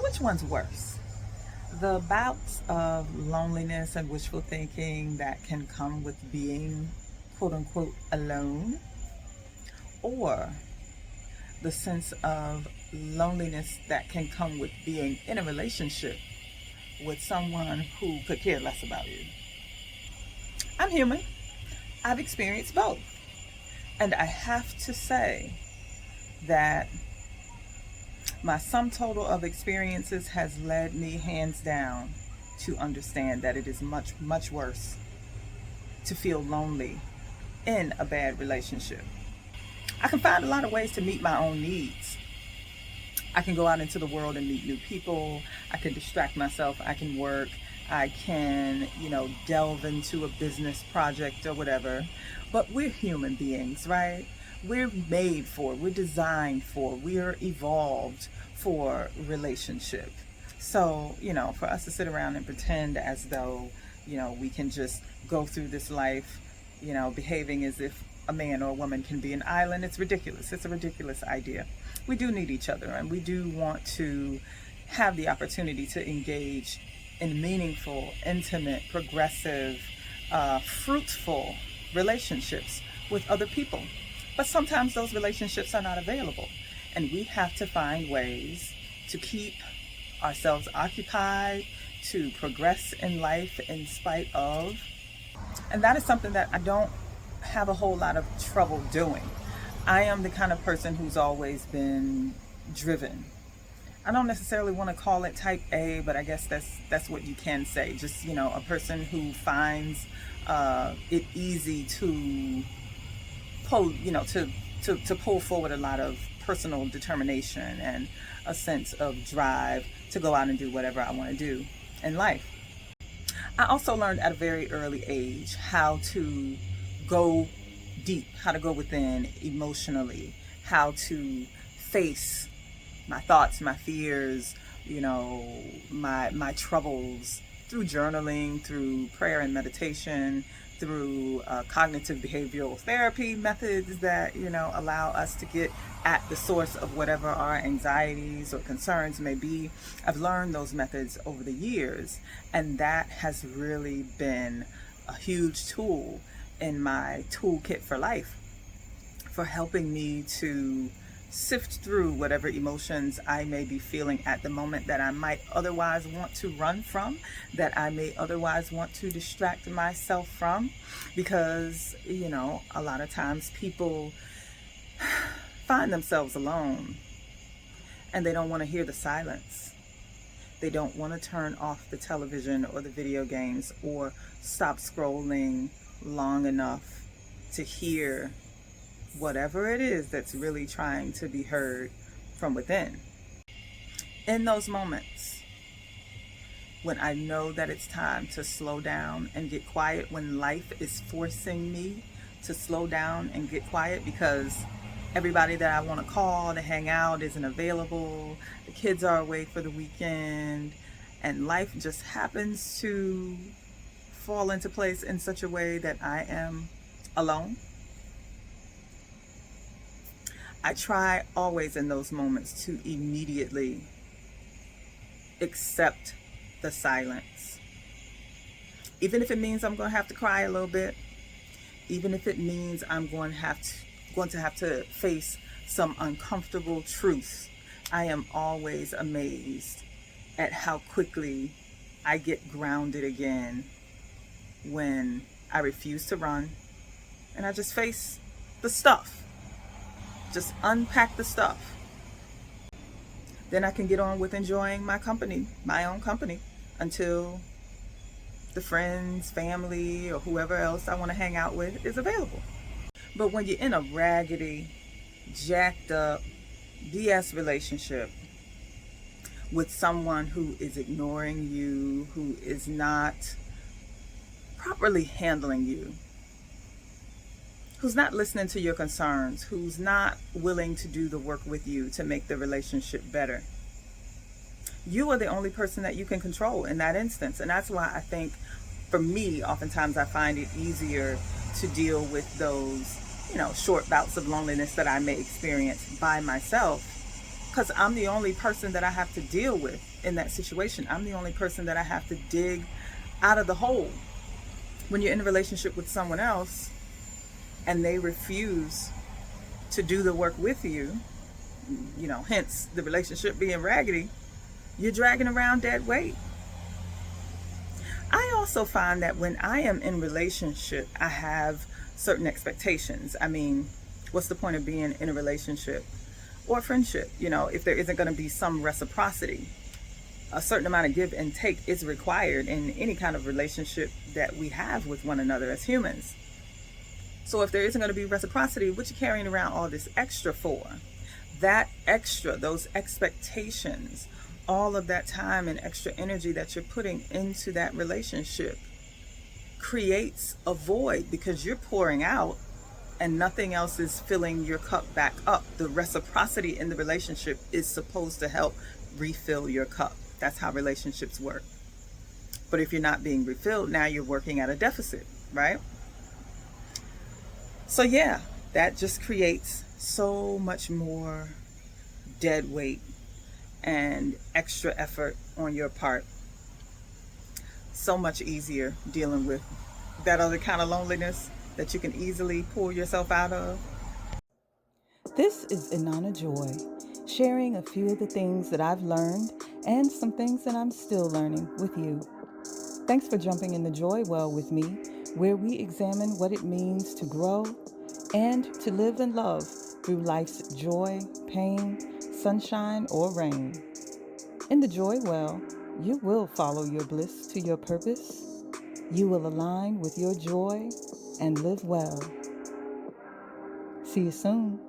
So which one's worse? The bouts of loneliness and wishful thinking that can come with being quote unquote alone, or the sense of loneliness that can come with being in a relationship with someone who could care less about you. I'm human. I've experienced both. And I have to say that my sum total of experiences has led me hands down to understand that it is much, much worse to feel lonely in a bad relationship. I can find a lot of ways to meet my own needs. I can go out into the world and meet new people. I can distract myself. I can work. I can, delve into a business project or whatever. But we're human beings, right? We're designed for, we're evolved for relationship. So, for us to sit around and pretend as though, we can just go through this life, behaving as if a man or a woman can be an island, it's ridiculous. It's a ridiculous idea. We do need each other, and we do want to have the opportunity to engage in meaningful, intimate, progressive, fruitful relationships with other people. But sometimes those relationships are not available, and we have to find ways to keep ourselves occupied, to progress in life in spite of. And that is something that I don't have a whole lot of trouble doing. I am the kind of person who's always been driven. I don't necessarily want to call it type A, but I guess that's what you can say. Just, a person who finds it easy to pull, to pull forward a lot of personal determination and a sense of drive to go out and do whatever I want to do in life. I also learned at a very early age how to go deep, how to go within emotionally, how to face my thoughts, my fears, my troubles through journaling, through prayer and meditation, through cognitive behavioral therapy methods that, allow us to get at the source of whatever our anxieties or concerns may be. I've learned those methods over the years, and that has really been a huge tool in my toolkit for life, for helping me to sift through whatever emotions I may be feeling at the moment that I might otherwise want to run from, that I may otherwise want to distract myself from. Because, a lot of times people find themselves alone and they don't want to hear the silence. They don't want to turn off the television or the video games or stop scrolling long enough to hear whatever it is that's really trying to be heard from within. In those moments, when I know that it's time to slow down and get quiet, when life is forcing me to slow down and get quiet because everybody that I want to call to hang out isn't available, the kids are away for the weekend, and life just happens to fall into place in such a way that I am alone, I try always in those moments to immediately accept the silence. Even if it means I'm going to have to cry a little bit, even if it means I'm going to have to face some uncomfortable truths, I am always amazed at how quickly I get grounded again when I refuse to run and I just face the stuff. Just unpack the stuff. Then I can get on with enjoying my company, my own company, until the friends, family, or whoever else I want to hang out with is available. But when you're in a raggedy, jacked up, BS relationship with someone who is ignoring you, who is not properly handling you, who's not listening to your concerns, who's not willing to do the work with you to make the relationship better, you are the only person that you can control in that instance. And that's why I think, for me, oftentimes I find it easier to deal with those, short bouts of loneliness that I may experience by myself, because I'm the only person that I have to deal with in that situation. I'm the only person that I have to dig out of the hole. When you're in a relationship with someone else and they refuse to do the work with you, hence the relationship being raggedy, you're dragging around dead weight. I also find that when I am in relationship, I have certain expectations. I mean, what's the point of being in a relationship or friendship, if there isn't going to be some reciprocity? A certain amount of give and take is required in any kind of relationship that we have with one another as humans. So if there isn't going to be reciprocity, what you carrying around all this extra for? That extra, those expectations, all of that time and extra energy that you're putting into that relationship creates a void because you're pouring out and nothing else is filling your cup back up. The reciprocity in the relationship is supposed to help refill your cup. That's how relationships work. But if you're not being refilled, now you're working at a deficit, right? So, yeah, that just creates so much more dead weight and extra effort on your part. So much easier dealing with that other kind of loneliness that you can easily pull yourself out of. This is Inanna Joy, sharing a few of the things that I've learned and some things that I'm still learning with you. Thanks for jumping in the joy well with me, where we examine what it means to grow and to live and love through life's joy, pain, sunshine, or rain. In the joy well, you will follow your bliss to your purpose. You will align with your joy and live well. See you soon.